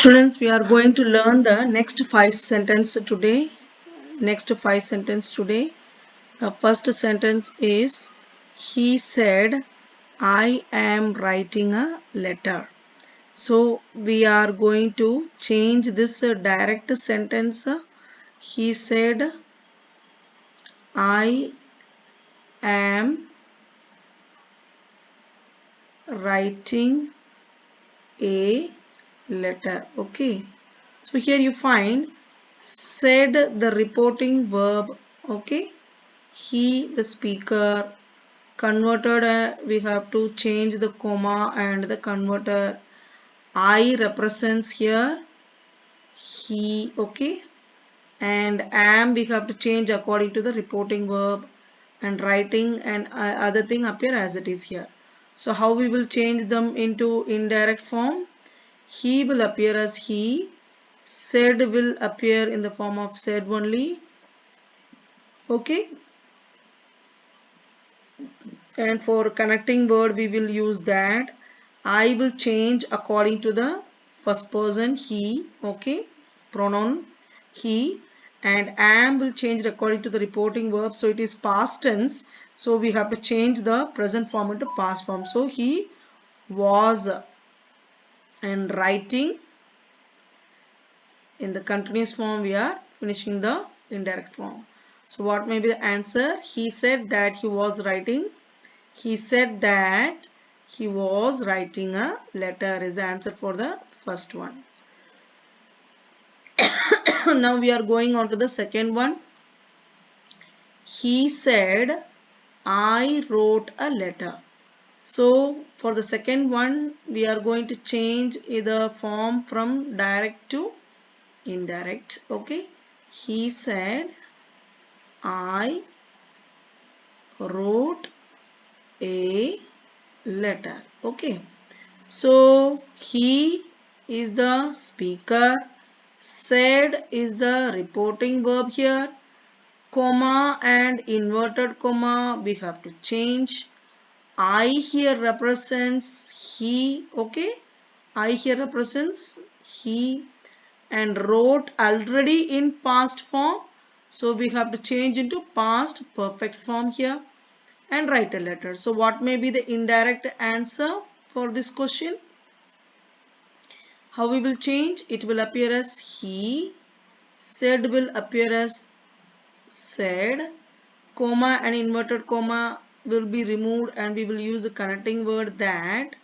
Students, we are going to learn the next five sentences today. The first sentence is, he said, I am writing a letter. So we are going to change this direct sentence. He said, I am writing a letter. Okay. So here you find said the reporting verb. Okay. He the speaker converted, we have to change the comma and the converter. I represents here he. Okay, and am we have to change according to the reporting verb, and writing and other thing appear as it is here. So how we will change them into indirect form? He will appear as he, said will appear in the form of said only. Okay, and for connecting word we will use that. I will change according to the first person he. Okay, pronoun he, and am will change according to the reporting verb, so it is past tense, so we have to change the present form into past form. So he was, and writing in the continuous form we are finishing the indirect form. So what may be the answer? He said that he was writing. He said that he was writing a letter is the answer for the first one. Now we are going on to the second one. He said, I wrote a letter. So for the second one, we are going to change the form from direct to indirect. Okay. He said, I wrote a letter. Okay. So he is the speaker, said is the reporting verb here, comma and inverted comma we have to change. I here represents he. Okay, I here represents he, and wrote already in past form, so we have to change into past perfect form here, and write a letter. So what may be the indirect answer for this question? How we will change? It will appear as he, said will appear as said, comma and inverted comma will be removed, and we will use a connecting word that.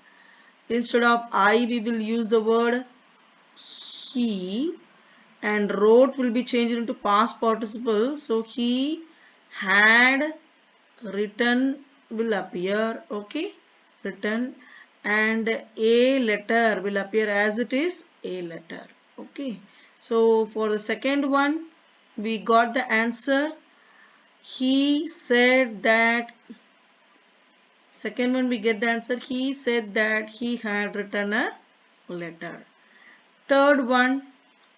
Instead of I we will use the word he, and wrote will be changed into past participle, so he had written will appear. Okay, written, and a letter will appear as it is a letter. Okay, so for the second one we got the answer. He said that. Second one we get the answer. He said that he had written a letter. Third one,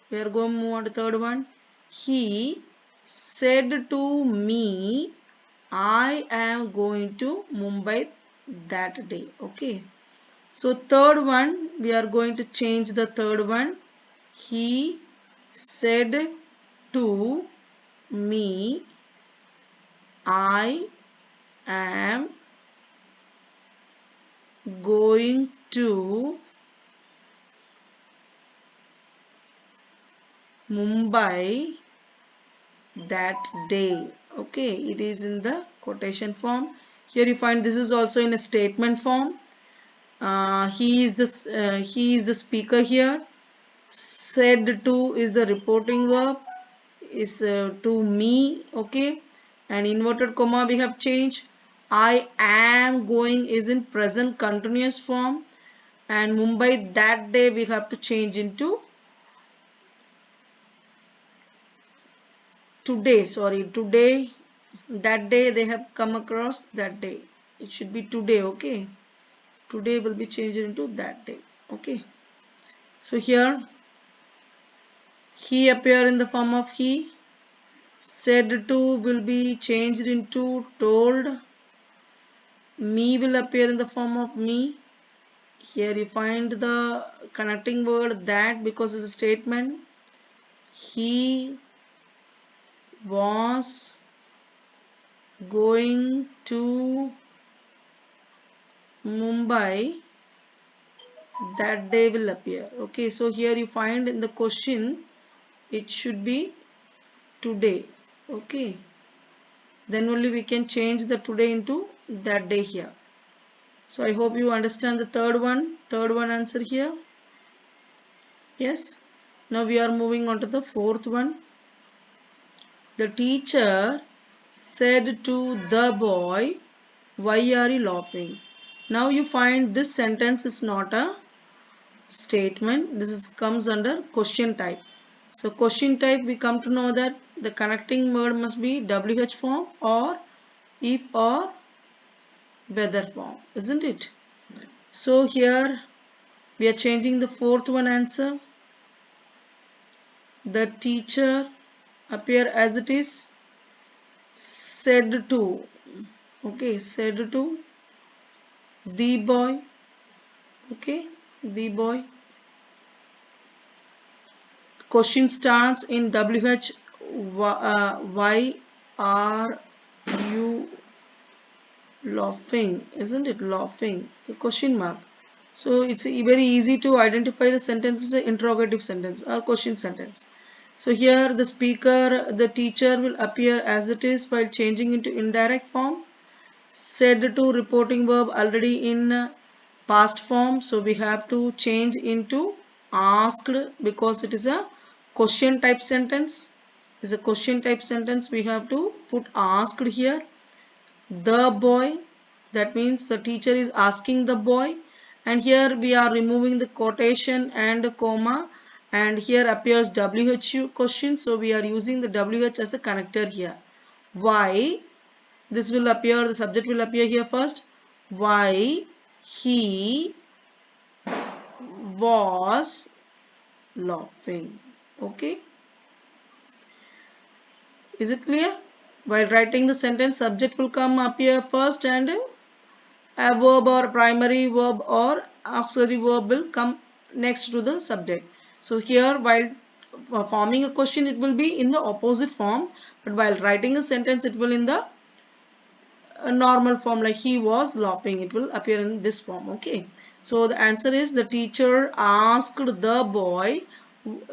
we are going to move on to third one. He said to me, I am going to Mumbai that day. Okay. So third one, we are going to change the third one. He said to me, I am going to Mumbai that day. Okay, it is in the quotation form. Here you find this is also in a statement form. He is the speaker here. Said to is the reporting verb, is to me. Okay, and inverted comma we have changed. I am going is in present continuous form, and Mumbai that day we have to change into today. Sorry, today, that day they have come across that day. It should be today. Okay, today will be changed into that day. Okay, so here he appear in the form of he, said to will be changed into told, me will appear in the form of me, Here you find the connecting word that because it's a statement. He was going to Mumbai that day will appear. Okay, so here you find in the question it should be today. Okay, then only we can change the today into that day here. So I hope you understand the third one answer here. Yes. Now we are moving on to the fourth one. The teacher said to the boy, why are you laughing? Now you find this sentence is not a statement. This is comes under question type. So question type we come to know that the connecting word must be WH form or if or whether form, isn't it? So here we are changing the fourth one answer. The teacher appear as it is said to. Okay, said to the boy. Okay, the boy. Question starts in WH. Why are you laughing? Isn't it laughing? A question mark. So it's very easy to identify the sentence as an interrogative sentence or question sentence. So here the speaker, the teacher will appear as it is while changing into indirect form. Said to reporting verb already in past form, so we have to change into asked because it is a question type sentence. Is a question type sentence, we have to put asked here. The boy, that means the teacher is asking the boy, and here we are removing the quotation and comma, and here appears WH question, so we are using the WH as a connector here. Why? This will appear, the subject will appear here first. Why he was laughing. Okay, is it clear? While writing the sentence, subject will come appear first and a verb or primary verb or auxiliary verb will come next to the subject. So here while forming a question it will be in the opposite form, but while writing a sentence it will in the a normal form, like he was laughing, it will appear in this form. Okay, so the answer is the teacher asked the boy,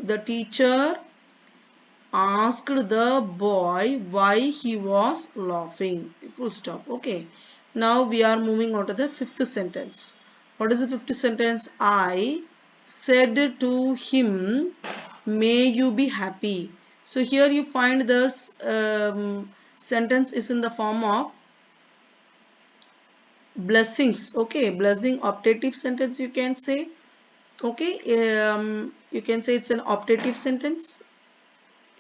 the teacher asked the boy why he was laughing, full stop. Okay, now we are moving on to the fifth sentence. What is the fifth sentence? I said to him, may you be happy. So here you find this sentence is in the form of blessings. Okay, blessing optative sentence you can say. Okay, you can say it's an optative sentence.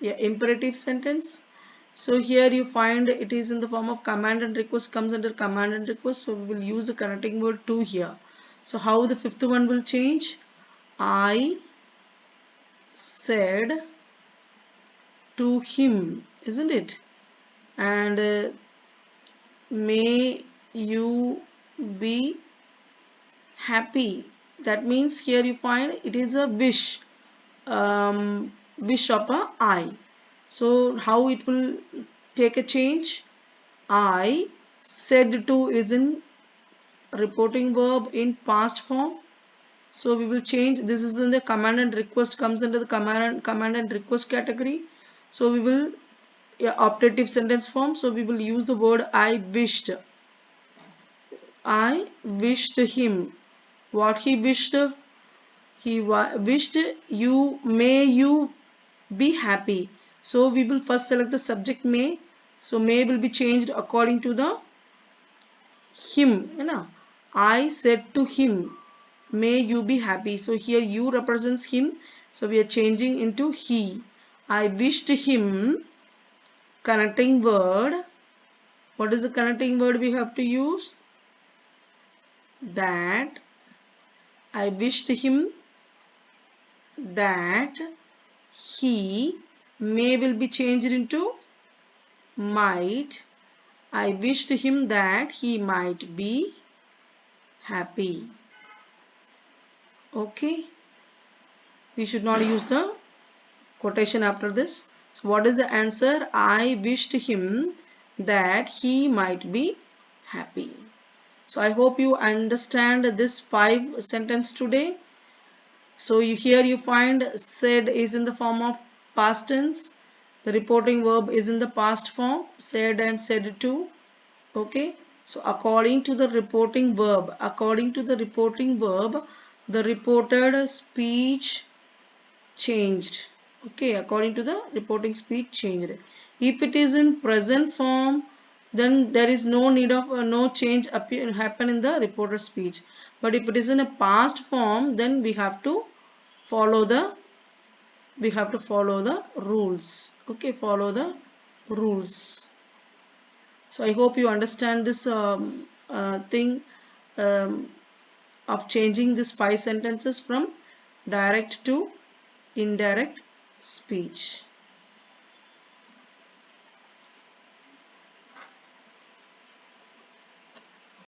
Yeah, imperative sentence. So here you find it is in the form of command and request, comes under command and request, so we will use the connecting word to here. So how the fifth one will change? I said to him, isn't it? And may you be happy. That means here you find it is a wish, wish of a I. So how it will take a change? I said to is in reporting verb in past form. So we will change, this is in the command and request, comes under the command and request category. So we will, yeah, optative sentence form. So we will use the word I wished. I wished him. What he wished? He wished you, may you be happy. So we will first select the subject may. So may will be changed according to the him. You know, I said to him, may you be happy. So here you represents him. So we are changing into he. I wished him. Connecting word. What is the connecting word we have to use? That. I wished him that he, may will be changed into might. I wished him that he might be happy. Okay, we should not use the quotation after this. So what is the answer? I wished him that he might be happy. So I hope you understand this 5 sentence today. So here you find said is in the form of past tense. The reporting verb is in the past form, said and said to. Okay. So according to the reporting verb, the reported speech changed. Okay, according to the reporting speech changed. If it is in present form, then there is no need of no change happen in the reported speech. But if it is in a past form, then we have to follow the rules. Okay, follow the rules. So I hope you understand this thing um, of changing these 5 sentences from direct to indirect speech.